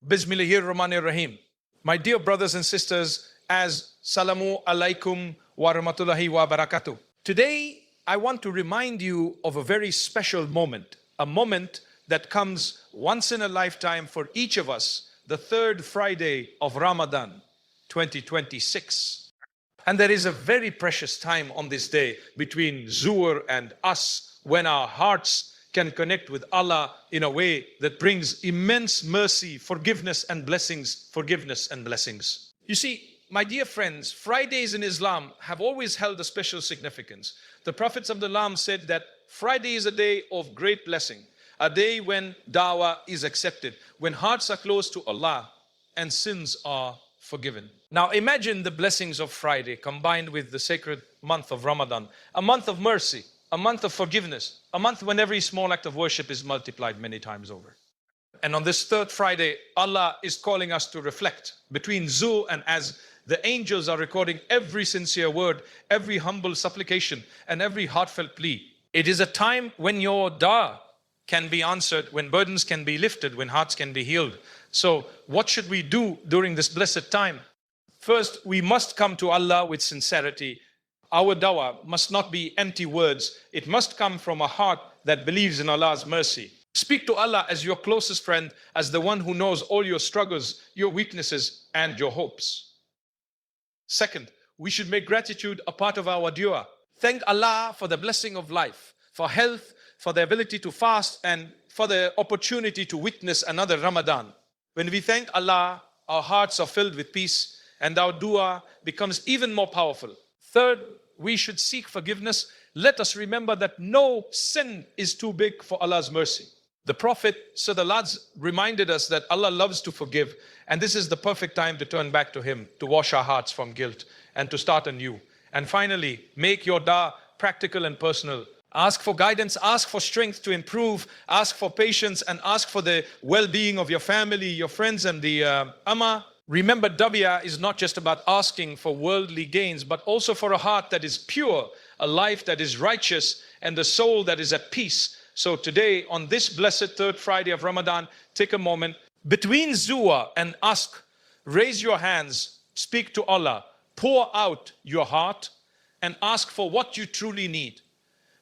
Bismillahirrahmanirrahim. My dear brothers and sisters, as Salamu alaikum wa rahmatullahi wa barakatuh. Today, I want to remind you of a very special moment, a moment that comes once in a lifetime for each of us, the third Friday of Ramadan, 2026. And there is a very precious time on this day between Zuhr and Asr when our hearts can connect with Allah in a way that brings immense mercy, forgiveness and blessings, You see, my dear friends, Fridays in Islam have always held a special significance. The Prophet ﷺ said that Friday is a day of great blessing, a day when da'wah is accepted, when hearts are close to Allah and sins are forgiven. Now imagine the blessings of Friday combined with the sacred month of Ramadan, a month of mercy, a month of forgiveness, a month when every small act of worship is multiplied many times over. And on this third Friday, Allah is calling us to reflect between Zuhr and Asr. The angels are recording every sincere word, every humble supplication, and every heartfelt plea. It is a time when your dua can be answered, when burdens can be lifted, when hearts can be healed. So what should we do during this blessed time? First, we must come to Allah with sincerity. Our dawah must not be empty words. It must come from a heart that believes in Allah's mercy. Speak to Allah as your closest friend, as the one who knows all your struggles, your weaknesses, and your hopes. Second, we should make gratitude a part of our dua. Thank Allah for the blessing of life, for health, for the ability to fast, and for the opportunity to witness another Ramadan. When we thank Allah, our hearts are filled with peace, and our dua becomes even more powerful. Third, we should seek forgiveness. Let us remember that no sin is too big for Allah's mercy. The Prophet ﷺ reminded us that Allah loves to forgive, and this is the perfect time to turn back to Him, to wash our hearts from guilt and to start anew. And finally, make your dua practical and personal. Ask for guidance, ask for strength to improve, ask for patience, and ask for the well-being of your family, your friends, and the Ummah. Remember, dawah is not just about asking for worldly gains, but also for a heart that is pure, a life that is righteous, and a soul that is at peace. So today, on this blessed third Friday of Ramadan, take a moment. Between Zuhr and Asr, raise your hands, speak to Allah, pour out your heart, and ask for what you truly need.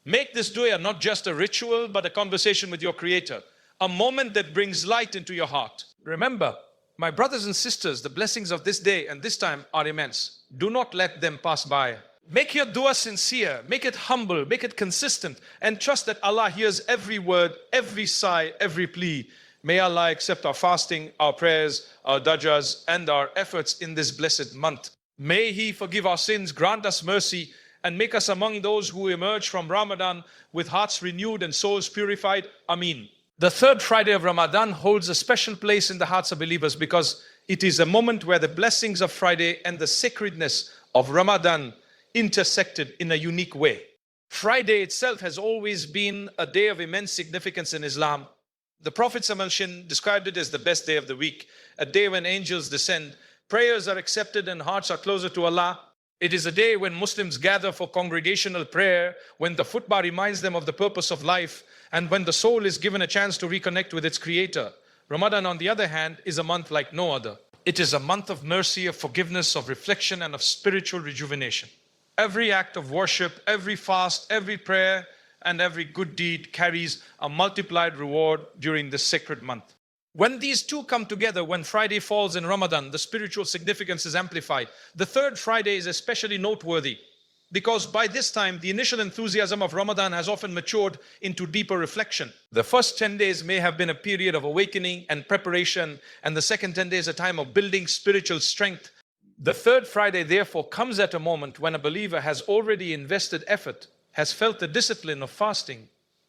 Make this dua not just a ritual, but a conversation with your Creator, a moment that brings light into your heart. Remember, my brothers and sisters, the blessings of this day and this time are immense. Do not let them pass by. Make your dua sincere, make it humble, make it consistent, and trust that Allah hears every word, every sigh, every plea. May Allah accept our fasting, our prayers, our dajjas, and our efforts in this blessed month. May He forgive our sins, grant us mercy, and make us among those who emerge from Ramadan with hearts renewed and souls purified. Ameen. The third Friday of Ramadan holds a special place in the hearts of believers because it is a moment where the blessings of Friday and the sacredness of Ramadan intersected in a unique way. Friday itself has always been a day of immense significance in Islam. The Prophet ﷺ described it as the best day of the week, a day when angels descend, prayers are accepted and hearts are closer to Allah. It is a day when Muslims gather for congregational prayer, when the khutbah reminds them of the purpose of life, and when the soul is given a chance to reconnect with its Creator. Ramadan, on the other hand, is a month like no other. It is a month of mercy, of forgiveness, of reflection, and of spiritual rejuvenation. Every act of worship, every fast, every prayer, and every good deed carries a multiplied reward during this sacred month. When these two come together, when Friday falls in Ramadan, the spiritual significance is amplified. The third Friday is especially noteworthy because by this time, the initial enthusiasm of Ramadan has often matured into deeper reflection. The first 10 days may have been a period of awakening and preparation, and the second 10 days a time of building spiritual strength. The third Friday, therefore, comes at a moment when a believer has already invested effort, has felt the discipline of fasting,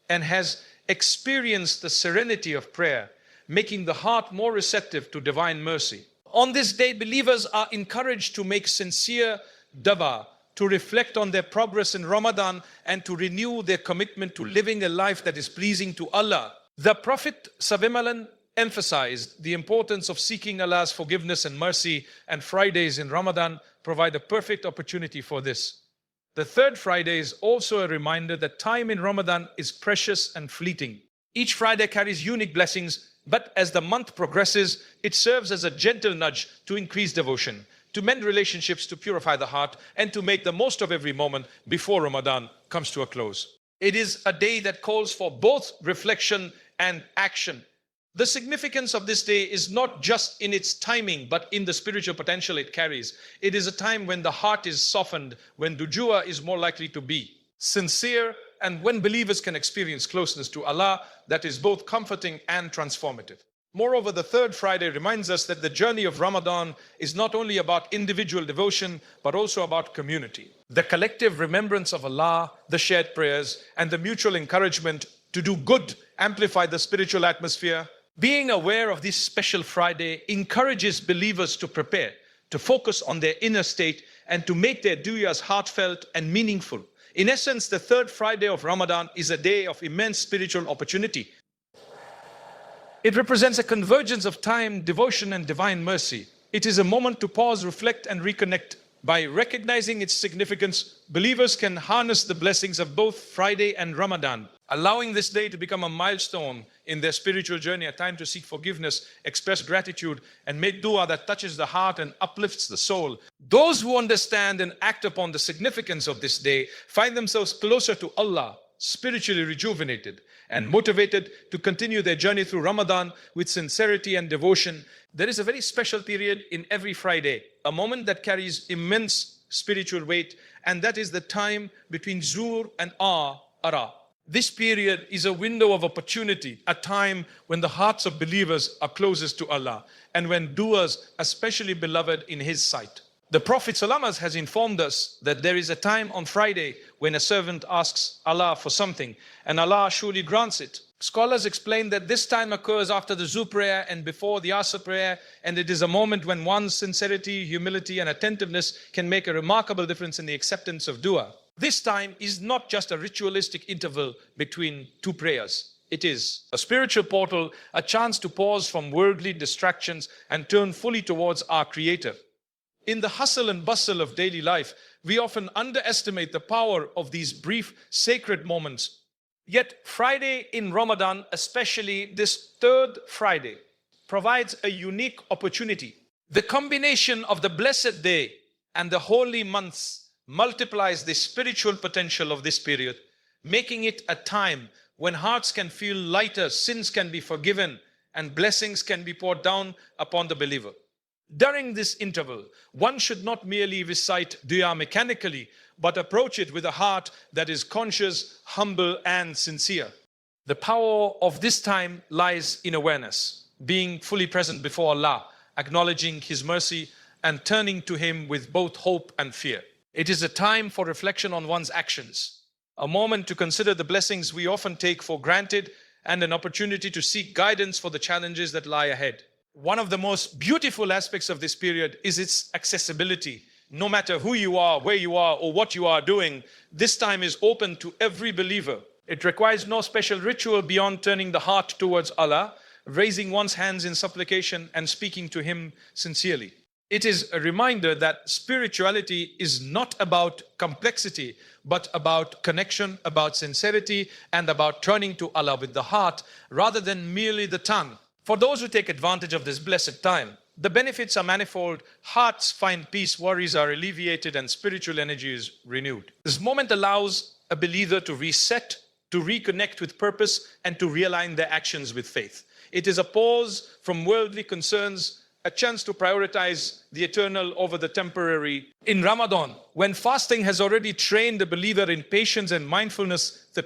and has experienced the serenity of prayer, making the heart more receptive to divine mercy. On this day, believers are encouraged to make sincere dawah, to reflect on their progress in Ramadan, and to renew their commitment to living a life that is pleasing to Allah. The Prophet ﷺ emphasized the importance of seeking Allah's forgiveness and mercy, and Fridays in Ramadan provide a perfect opportunity for this. The third Friday is also a reminder that time in Ramadan is precious and fleeting. Each Friday carries unique blessings, But as the month progresses, it serves as a gentle nudge to increase devotion, to mend relationships, to purify the heart, and to make the most of every moment before Ramadan comes to a close. It is a day that calls for both reflection and action. The significance of this day is not just in its timing, but in the spiritual potential it carries. It is a time when the heart is softened, when rujua is more likely to be sincere, and when believers can experience closeness to Allah that is both comforting and transformative. Moreover, the third Friday reminds us that the journey of Ramadan is not only about individual devotion, but also about community. The collective remembrance of Allah, the shared prayers, and the mutual encouragement to do good amplify the spiritual atmosphere. Being aware of this special Friday encourages believers to prepare, to focus on their inner state, and to make their duyas heartfelt and meaningful. In essence, the third Friday of Ramadan is a day of immense spiritual opportunity. It represents a convergence of time, devotion, and divine mercy. It is a moment to pause, reflect, and reconnect. By recognizing its significance, believers can harness the blessings of both Friday and Ramadan, allowing this day to become a milestone in their spiritual journey, a time to seek forgiveness, express gratitude, and make dua that touches the heart and uplifts the soul. Those who understand and act upon the significance of this day find themselves closer to Allah, spiritually rejuvenated, and motivated to continue their journey through Ramadan with sincerity and devotion. There is a very special period in every Friday, a moment that carries immense spiritual weight, and that is the time between Zuhr and Asr. This period is a window of opportunity, a time when the hearts of believers are closest to Allah, and when duas are especially beloved in His sight. The Prophet ﷺ has informed us that there is a time on Friday when a servant asks Allah for something, and Allah surely grants it. Scholars explain that this time occurs after the Zuhr prayer and before the Asr prayer, and it is a moment when one's sincerity, humility, and attentiveness can make a remarkable difference in the acceptance of dua. This time is not just a ritualistic interval between two prayers. It is a spiritual portal, a chance to pause from worldly distractions and turn fully towards our Creator. In the hustle and bustle of daily life, we often underestimate the power of these brief sacred moments. Yet Friday in Ramadan, especially this third Friday, provides a unique opportunity. The combination of the blessed day and the holy months multiplies the spiritual potential of this period, making it a time when hearts can feel lighter, sins can be forgiven, and blessings can be poured down upon the believer. During this interval, one should not merely recite dua mechanically, but approach it with a heart that is conscious, humble, and sincere. The power of this time lies in awareness, being fully present before Allah, acknowledging His mercy, and turning to Him with both hope and fear. It is a time for reflection on one's actions, a moment to consider the blessings we often take for granted, and an opportunity to seek guidance for the challenges that lie ahead. One of the most beautiful aspects of this period is its accessibility. No matter who you are, where you are, or what you are doing, this time is open to every believer. It requires no special ritual beyond turning the heart towards Allah, raising one's hands in supplication, and speaking to Him sincerely. It is a reminder that spirituality is not about complexity, but about connection, about sincerity, and about turning to Allah with the heart rather than merely the tongue. For those who take advantage of this blessed time, the benefits are manifold. Hearts find peace, worries are alleviated, and spiritual energy is renewed. This moment allows a believer to reset, to reconnect with purpose, and to realign their actions with faith. It is a pause from worldly concerns, a chance to prioritize the eternal over the temporary. In Ramadan, when fasting has already trained the believer in patience and mindfulness, the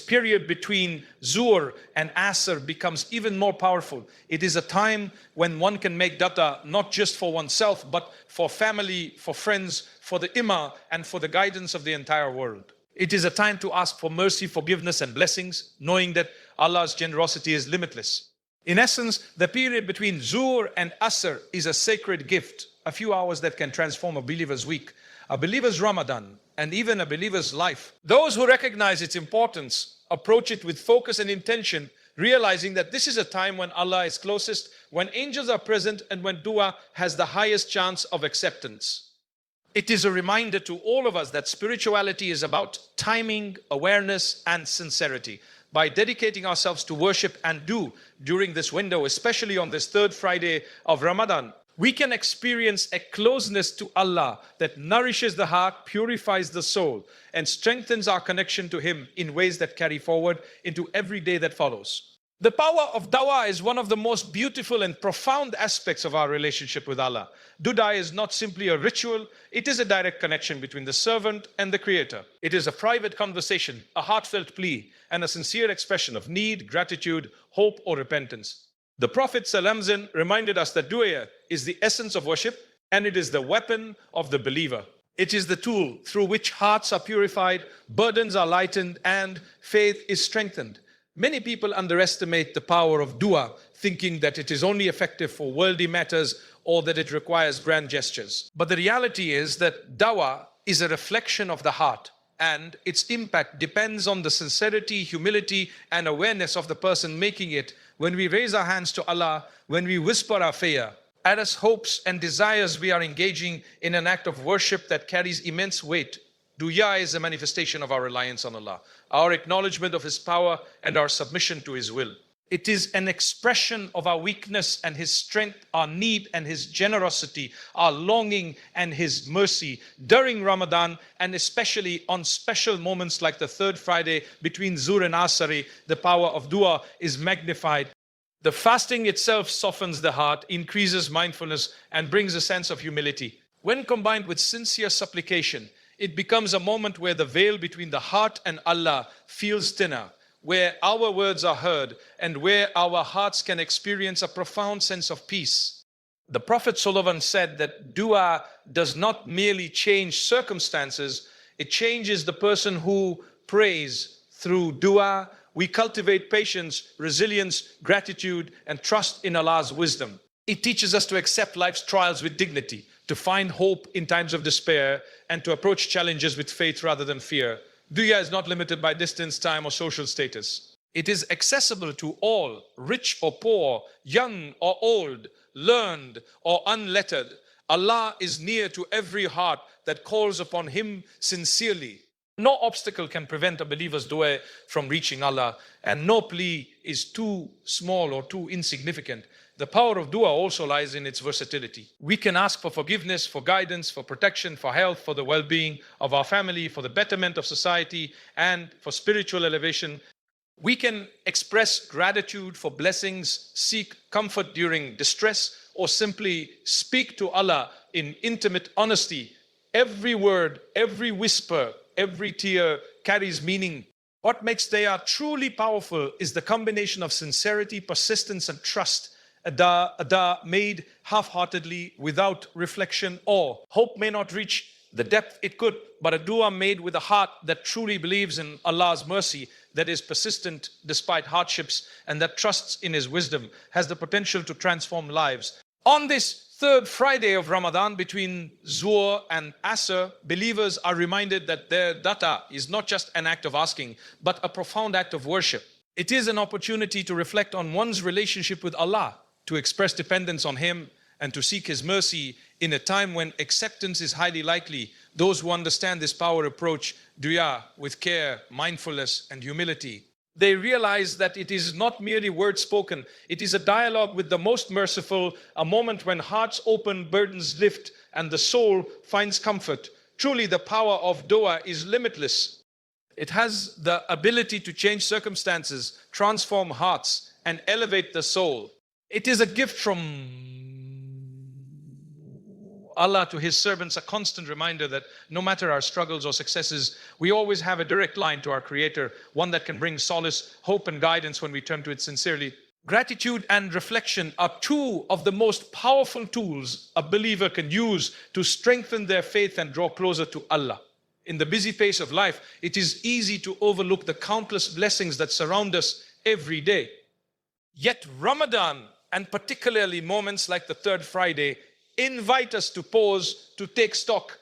period between Zuhr and Asr becomes even more powerful. It is a time when one can make data not just for oneself, but for family, for friends, for the Ummah, and for the guidance of the entire world. It is a time to ask for mercy, forgiveness, and blessings, knowing that Allah's generosity is limitless. In essence, the period between Zuhr and Asr is a sacred gift, a few hours that can transform a believer's week, a believer's Ramadan, and even a believer's life. Those who recognize its importance approach it with focus and intention, realizing that this is a time when Allah is closest, when angels are present, and when dua has the highest chance of acceptance. It is a reminder to all of us that spirituality is about timing, awareness, and sincerity. by dedicating ourselves to worship and do during this window, especially on this third Friday of Ramadan, we can experience a closeness to Allah that nourishes the heart, purifies the soul, and strengthens our connection to Him in ways that carry forward into every day that follows. The power of dawah is one of the most beautiful and profound aspects of our relationship with Allah. Dua is not simply a ritual, it is a direct connection between the servant and the Creator. It is a private conversation, a heartfelt plea, and a sincere expression of need, gratitude, hope, or repentance. The Prophet ﷺ reminded us that dua is the essence of worship and it is the weapon of the believer. It is the tool through which hearts are purified, burdens are lightened, and faith is strengthened. Many people underestimate the power of dua, thinking that it is only effective for worldly matters or that it requires grand gestures. But the reality is that dawah is a reflection of the heart, and its impact depends on the sincerity, humility, and awareness of the person making it. When we raise our hands to Allah, when we whisper our fear, as hopes and desires, we are engaging in an act of worship that carries immense weight. Dua is a manifestation of our reliance on Allah, our acknowledgement of His power, and our submission to His will. It is an expression of our weakness and His strength, our need and His generosity, our longing and His mercy during Ramadan, and especially on special moments like the third Friday between Zuhr and Asr. The power of dua is magnified. The fasting itself softens the heart, increases mindfulness, and brings a sense of humility. When combined with sincere supplication, it becomes a moment where the veil between the heart and Allah feels thinner, where our words are heard, and where our hearts can experience a profound sense of peace. The Prophet ﷺ said that dua does not merely change circumstances, it changes the person who prays. Through dua, we cultivate patience, resilience, gratitude, and trust in Allah's wisdom. It teaches us to accept life's trials with dignity, to find hope in times of despair, and to approach challenges with faith rather than fear. Dua is not limited by distance, time, or social status. It is accessible to all, rich or poor, young or old, learned or unlettered. Allah is near to every heart that calls upon Him sincerely. No obstacle can prevent a believer's dua from reaching Allah, and no plea is too small or too insignificant. The power of dua also lies in its versatility. We can ask for forgiveness, for guidance, for protection, for health, for the well-being of our family, for the betterment of society, and for spiritual elevation. We can express gratitude for blessings, seek comfort during distress, or simply speak to Allah in intimate honesty. Every word, every whisper, every tear carries meaning. What makes dua truly powerful is the combination of sincerity, persistence, and trust. A dua made half-heartedly, without reflection or hope may not reach the depth it could, but a dua made with a heart that truly believes in Allah's mercy, that is persistent despite hardships, and that trusts in His wisdom, has the potential to transform lives. On this third Friday of Ramadan between Zuhr and Asr, believers are reminded that their dua is not just an act of asking, but a profound act of worship. It is an opportunity to reflect on one's relationship with Allah, to express dependence on Him, and to seek His mercy in a time when acceptance is highly likely. Those who understand this power approach dua with care, mindfulness, and humility. They realize that it is not merely words spoken, it is a dialogue with the most merciful, a moment when hearts open, burdens lift, and the soul finds comfort. Truly, the power of dua is limitless. It has the ability to change circumstances, transform hearts, and elevate the soul. It is a gift from Allah to His servants, a constant reminder that no matter our struggles or successes, we always have a direct line to our Creator, one that can bring solace, hope, and guidance when we turn to it sincerely. Gratitude and reflection are two of the most powerful tools a believer can use to strengthen their faith and draw closer to Allah. In the busy pace of life, it is easy to overlook the countless blessings that surround us every day. Yet Ramadan, and particularly moments like the third Friday, invite us to pause, to take stock,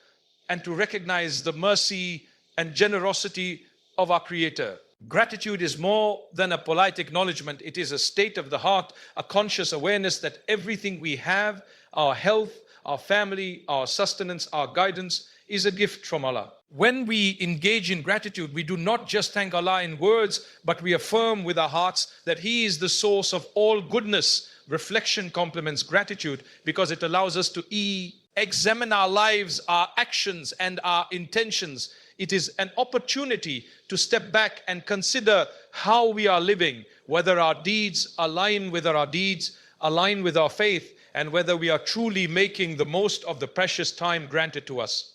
and to recognize the mercy and generosity of our Creator. Gratitude is more than a polite acknowledgement. It is a state of the heart, a conscious awareness that everything we have, our health, our family, our sustenance, our guidance, is a gift from Allah. When we engage in gratitude, we do not just thank Allah in words, but we affirm with our hearts that He is the source of all goodness. Reflection complements gratitude because it allows us to examine our lives, our actions, and our intentions. It is an opportunity to step back and consider how we are living, whether our deeds align with our faith, and whether we are truly making the most of the precious time granted to us.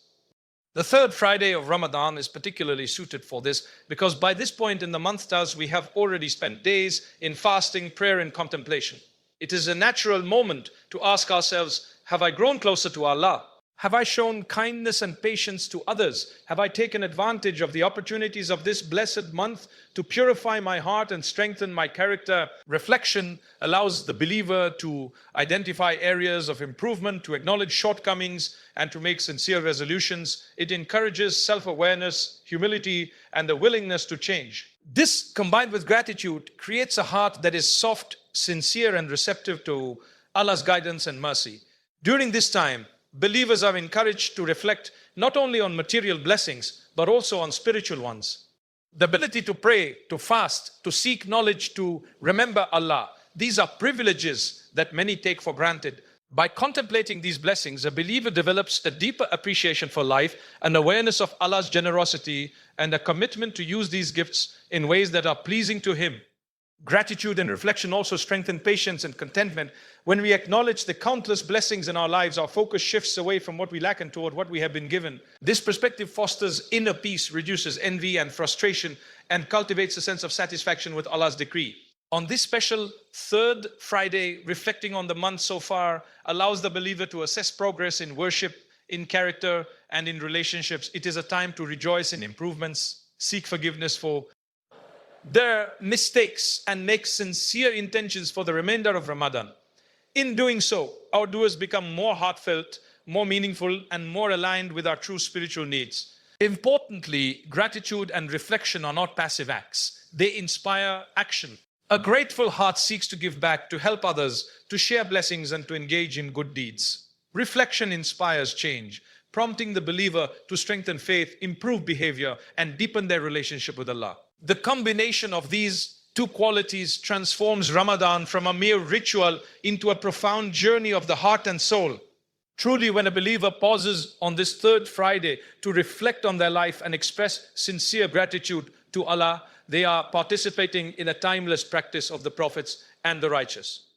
The third Friday of Ramadan is particularly suited for this because by this point in the month, we have already spent days in fasting, prayer, and contemplation. It is a natural moment to ask ourselves, have I grown closer to Allah? Have I shown kindness and patience to others? Have I taken advantage of the opportunities of this blessed month to purify my heart and strengthen my character? Reflection allows the believer to identify areas of improvement, to acknowledge shortcomings, and to make sincere resolutions. It encourages self-awareness, humility, and the willingness to change. This, combined with gratitude, creates a heart that is soft, sincere, and receptive to Allah's guidance and mercy. During this time, believers are encouraged to reflect not only on material blessings, but also on spiritual ones. The ability to pray, to fast, to seek knowledge, to remember Allah, these are privileges that many take for granted. By contemplating these blessings, a believer develops a deeper appreciation for life, an awareness of Allah's generosity, and a commitment to use these gifts in ways that are pleasing to Him. Gratitude and reflection also strengthen patience and contentment. When we acknowledge the countless blessings in our lives, our focus shifts away from what we lack and toward what we have been given. This perspective fosters inner peace, reduces envy and frustration, and cultivates a sense of satisfaction with Allah's decree. On this special third Friday, reflecting on the month so far allows the believer to assess progress in worship, in character, and in relationships. It is a time to rejoice in improvements, seek forgiveness for their mistakes, and make sincere intentions for the remainder of Ramadan. In doing so, our duas become more heartfelt, more meaningful, and more aligned with our true spiritual needs. Importantly, gratitude and reflection are not passive acts. They inspire action. A grateful heart seeks to give back, to help others, to share blessings, and to engage in good deeds. Reflection inspires change, prompting the believer to strengthen faith, improve behavior, and deepen their relationship with Allah. The combination of these two qualities transforms Ramadan from a mere ritual into a profound journey of the heart and soul. Truly, when a believer pauses on this third Friday to reflect on their life and express sincere gratitude to Allah, they are participating in a timeless practice of the prophets and the righteous.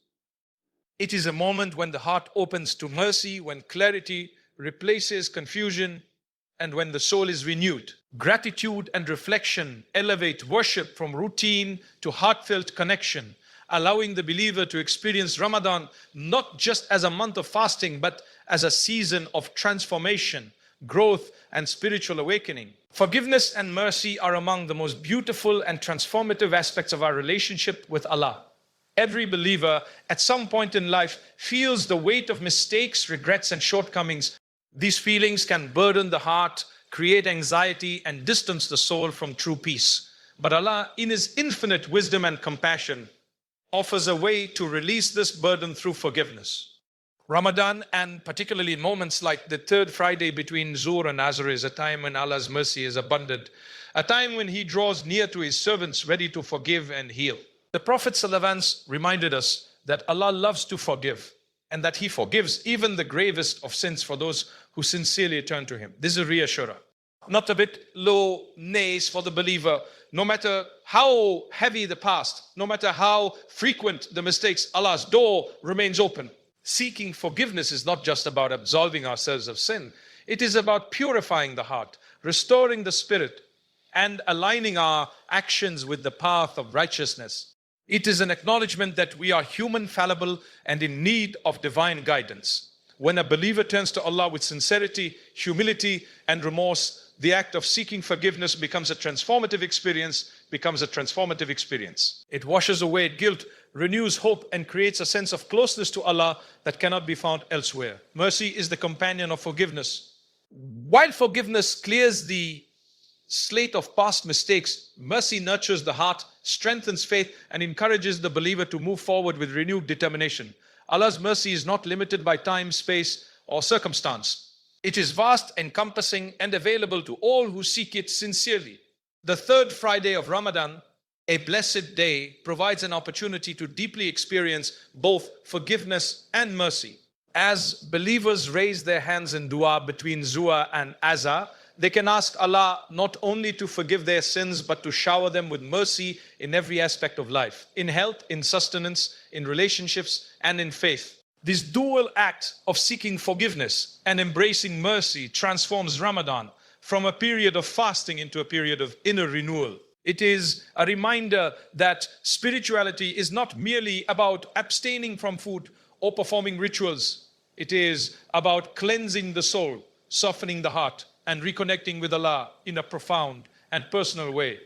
It is a moment when the heart opens to mercy, when clarity replaces confusion, and when the soul is renewed. Gratitude and reflection elevate worship from routine to heartfelt connection, allowing the believer to experience Ramadan not just as a month of fasting, but as a season of transformation, growth, and spiritual awakening. Forgiveness and mercy are among the most beautiful and transformative aspects of our relationship with Allah. Every believer at some point in life feels the weight of mistakes, regrets, and shortcomings. These feelings can burden the heart, create anxiety, and distance the soul from true peace. But Allah, in His infinite wisdom and compassion, offers a way to release this burden through forgiveness. Ramadan, and particularly in moments like the third Friday between Zuhr and Asr, is a time when Allah's mercy is abundant, a time when He draws near to His servants ready to forgive and heal. The Prophet ﷺ reminded us that Allah loves to forgive, and that He forgives even the gravest of sins for those who sincerely turn to Him. This is a reassurer. Not a bit low nays for the believer. No matter how heavy the past, no matter how frequent the mistakes, Allah's door remains open. Seeking forgiveness is not just about absolving ourselves of sin. It is about purifying the heart, restoring the spirit, and aligning our actions with the path of righteousness. It is an acknowledgement that we are human, fallible, and in need of divine guidance. When a believer turns to Allah with sincerity, humility, and remorse, the act of seeking forgiveness becomes a transformative experience. It washes away guilt, renews hope, and creates a sense of closeness to Allah that cannot be found elsewhere. Mercy is the companion of forgiveness. While forgiveness clears the slate of past mistakes, mercy nurtures the heart, strengthens faith, and encourages the believer to move forward with renewed determination. Allah's mercy is not limited by time, space, or circumstance. It is vast, encompassing, and available to all who seek it sincerely. The third Friday of Ramadan, a blessed day, provides an opportunity to deeply experience both forgiveness and mercy. As believers raise their hands in dua between Zuhr and Asr, they can ask Allah not only to forgive their sins, but to shower them with mercy in every aspect of life, in health, in sustenance, in relationships, and in faith. This dual act of seeking forgiveness and embracing mercy transforms Ramadan from a period of fasting into a period of inner renewal. It is a reminder that spirituality is not merely about abstaining from food or performing rituals. It is about cleansing the soul, softening the heart, and reconnecting with Allah in a profound and personal way.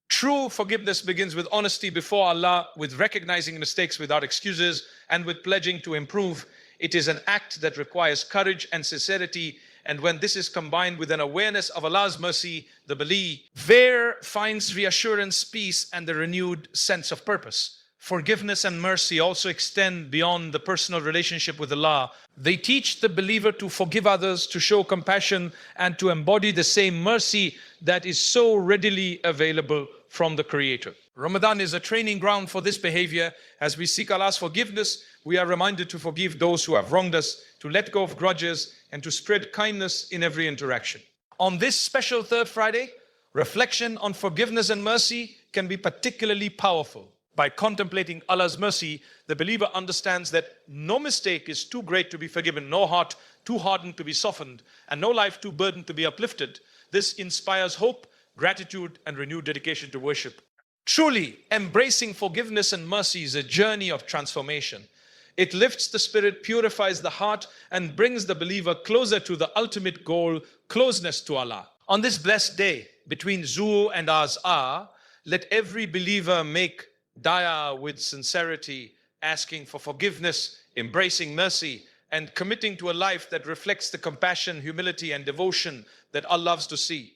True forgiveness begins with honesty before Allah, with recognizing mistakes without excuses, and with pledging to improve. It is an act that requires courage and sincerity, and when this is combined with an awareness of Allah's mercy, the believer finds reassurance, peace, and the renewed sense of purpose. Forgiveness and mercy also extend beyond the personal relationship with Allah. They teach the believer to forgive others, to show compassion, and to embody the same mercy that is so readily available from the Creator. Ramadan is a training ground for this behavior. As we seek Allah's forgiveness, we are reminded to forgive those who have wronged us, to let go of grudges, and to spread kindness in every interaction. On this special Third Friday, reflection on forgiveness and mercy can be particularly powerful. By contemplating Allah's mercy, the believer understands that no mistake is too great to be forgiven, no heart too hardened to be softened, and no life too burdened to be uplifted. This inspires hope, gratitude, and renewed dedication to worship. Truly, embracing forgiveness and mercy is a journey of transformation. It lifts the spirit, purifies the heart, and brings the believer closer to the ultimate goal, closeness to Allah. On this blessed day, between Zuhr and Asr, let every believer make dua with sincerity, asking for forgiveness, embracing mercy, and committing to a life that reflects the compassion, humility, and devotion that Allah loves to see.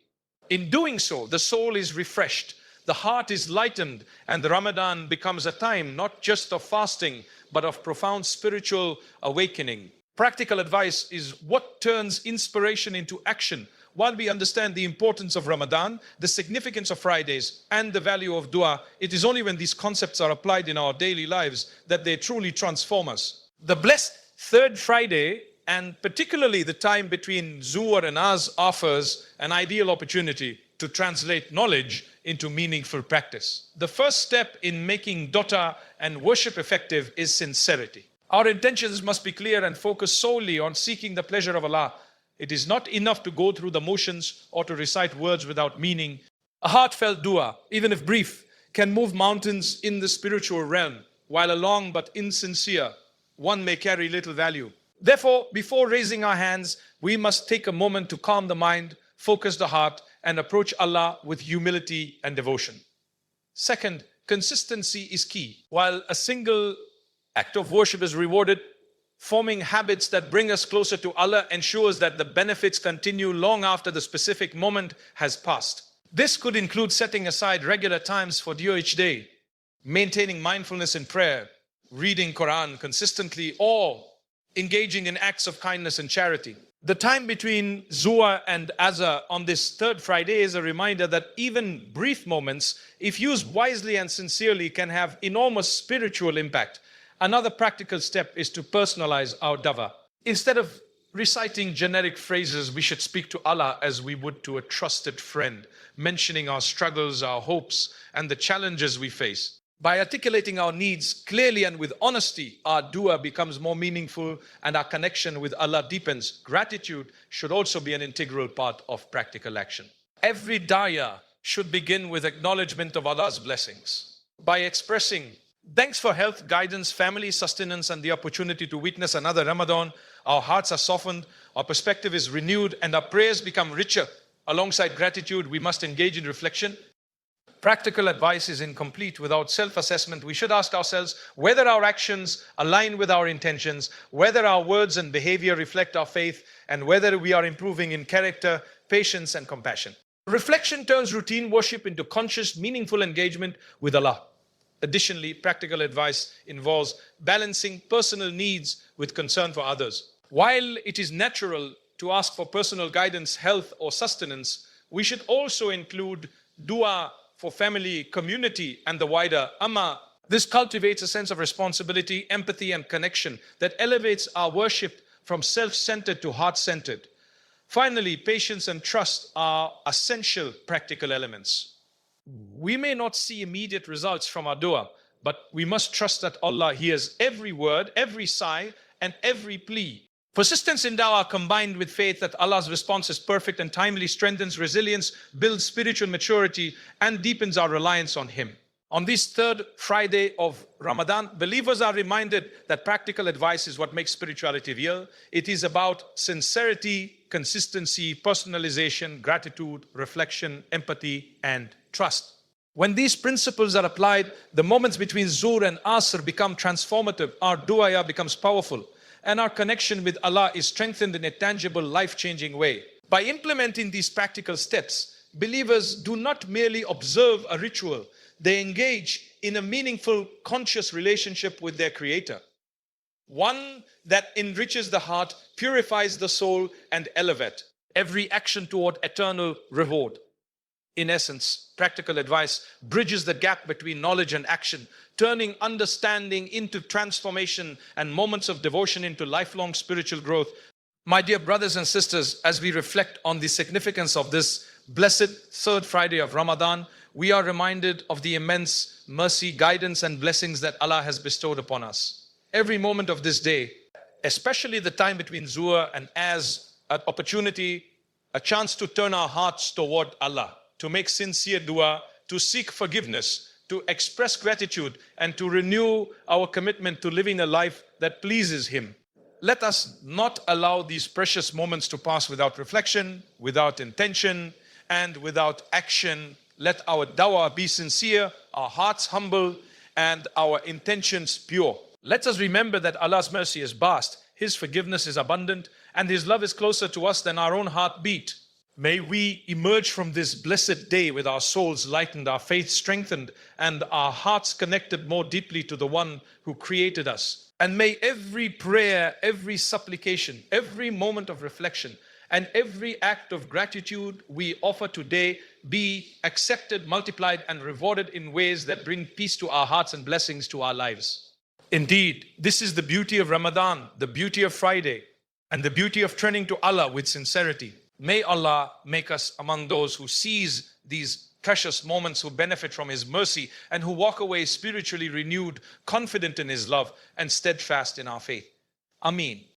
In doing so, the soul is refreshed, the heart is lightened, and the Ramadan becomes a time not just of fasting, but of profound spiritual awakening. Practical advice is what turns inspiration into action. While we understand the importance of Ramadan, the significance of Fridays, and the value of dua, it is only when these concepts are applied in our daily lives that they truly transform us. The blessed Third Friday, and particularly the time between Zuhr and Asr, offers an ideal opportunity to translate knowledge into meaningful practice. The first step in making dua and worship effective is sincerity. Our intentions must be clear and focus solely on seeking the pleasure of Allah. It is not enough to go through the motions or to recite words without meaning. A heartfelt dua, even if brief, can move mountains in the spiritual realm, while a long but insincere one may carry little value. Therefore, before raising our hands, we must take a moment to calm the mind, focus the heart, and approach Allah with humility and devotion. Second, consistency is key. While a single act of worship is rewarded, forming habits that bring us closer to Allah ensures that the benefits continue long after the specific moment has passed. This could include setting aside regular times for dua each day, maintaining mindfulness in prayer, reading Quran consistently, or engaging in acts of kindness and charity. The time between Zuhr and Asr on this Third Friday is a reminder that even brief moments, if used wisely and sincerely, can have enormous spiritual impact. Another practical step is to personalize our dua. Instead of reciting generic phrases, we should speak to Allah as we would to a trusted friend, mentioning our struggles, our hopes, and the challenges we face. By articulating our needs clearly and with honesty, our dua becomes more meaningful and our connection with Allah deepens. Gratitude should also be an integral part of practical action. Every dua should begin with acknowledgement of Allah's blessings. By expressing thanks for health, guidance, family, sustenance, and the opportunity to witness another Ramadan, our hearts are softened, our perspective is renewed, and our prayers become richer. Alongside gratitude, we must engage in reflection. Practical advice is incomplete without self-assessment. We should ask ourselves whether our actions align with our intentions, whether our words and behavior reflect our faith, and whether we are improving in character, patience, and compassion. Reflection turns routine worship into conscious, meaningful engagement with Allah. Additionally, practical advice involves balancing personal needs with concern for others. While it is natural to ask for personal guidance, health, or sustenance, we should also include dua for family, community, and the wider Ummah. This cultivates a sense of responsibility, empathy, and connection that elevates our worship from self-centered to heart-centered. Finally, patience and trust are essential practical elements. We may not see immediate results from our dua, but we must trust that Allah hears every word, every sigh, and every plea. Persistence in dawah combined with faith that Allah's response is perfect and timely strengthens resilience, builds spiritual maturity, and deepens our reliance on Him. On this third Friday of Ramadan, believers are reminded that practical advice is what makes spirituality real. It is about sincerity, consistency, personalization, gratitude, reflection, empathy, and trust. When these principles are applied, the moments between Zuhr and Asr become transformative, our du'a becomes powerful, and our connection with Allah is strengthened in a tangible, life-changing way. By implementing these practical steps, believers do not merely observe a ritual, they engage in a meaningful, conscious relationship with their Creator. One that enriches the heart, purifies the soul, and elevates every action toward eternal reward. In essence, practical advice bridges the gap between knowledge and action, turning understanding into transformation and moments of devotion into lifelong spiritual growth. My dear brothers and sisters, as we reflect on the significance of this blessed third Friday of Ramadan, we are reminded of the immense mercy, guidance, and blessings that Allah has bestowed upon us. Every moment of this day, especially the time between Zuhr and Asr, an opportunity, a chance to turn our hearts toward Allah, to make sincere dua, to seek forgiveness, to express gratitude, and to renew our commitment to living a life that pleases Him. Let us not allow these precious moments to pass without reflection, without intention, and without action. Let our dawah be sincere, our hearts humble, and our intentions pure. Let us remember that Allah's mercy is vast, His forgiveness is abundant, and His love is closer to us than our own heartbeat. May we emerge from this blessed day with our souls lightened, our faith strengthened, and our hearts connected more deeply to the One who created us. And may every prayer, every supplication, every moment of reflection, and every act of gratitude we offer today be accepted, multiplied, and rewarded in ways that bring peace to our hearts and blessings to our lives. Indeed, this is the beauty of Ramadan, the beauty of Friday, and the beauty of turning to Allah with sincerity. May Allah make us among those who seize these precious moments, who benefit from His mercy, and who walk away spiritually renewed, confident in His love, and steadfast in our faith. Ameen.